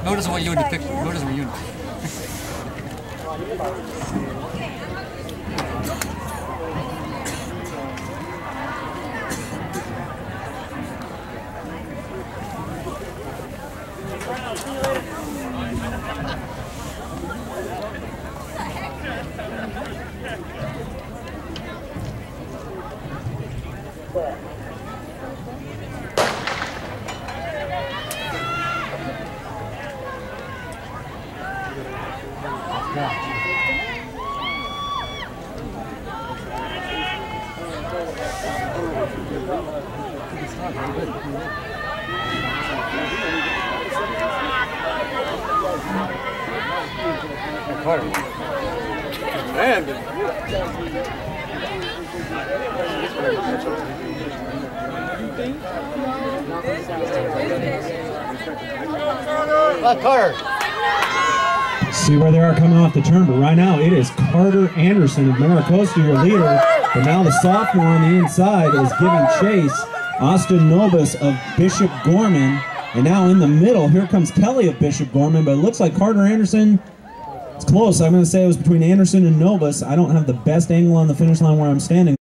Notice what unit picked. Notice what unit. Carter. See where they are coming off the turn, but right now it is Carter Anderson of Maricosta, your leader. But now the sophomore on the inside is giving chase. Austin Novus of Bishop Gorman. And now in the middle, here comes Kelly of Bishop Gorman, but it looks like Carter Anderson, it's close. I'm going to say it was between Anderson and Novus. I don't have the best angle on the finish line where I'm standing.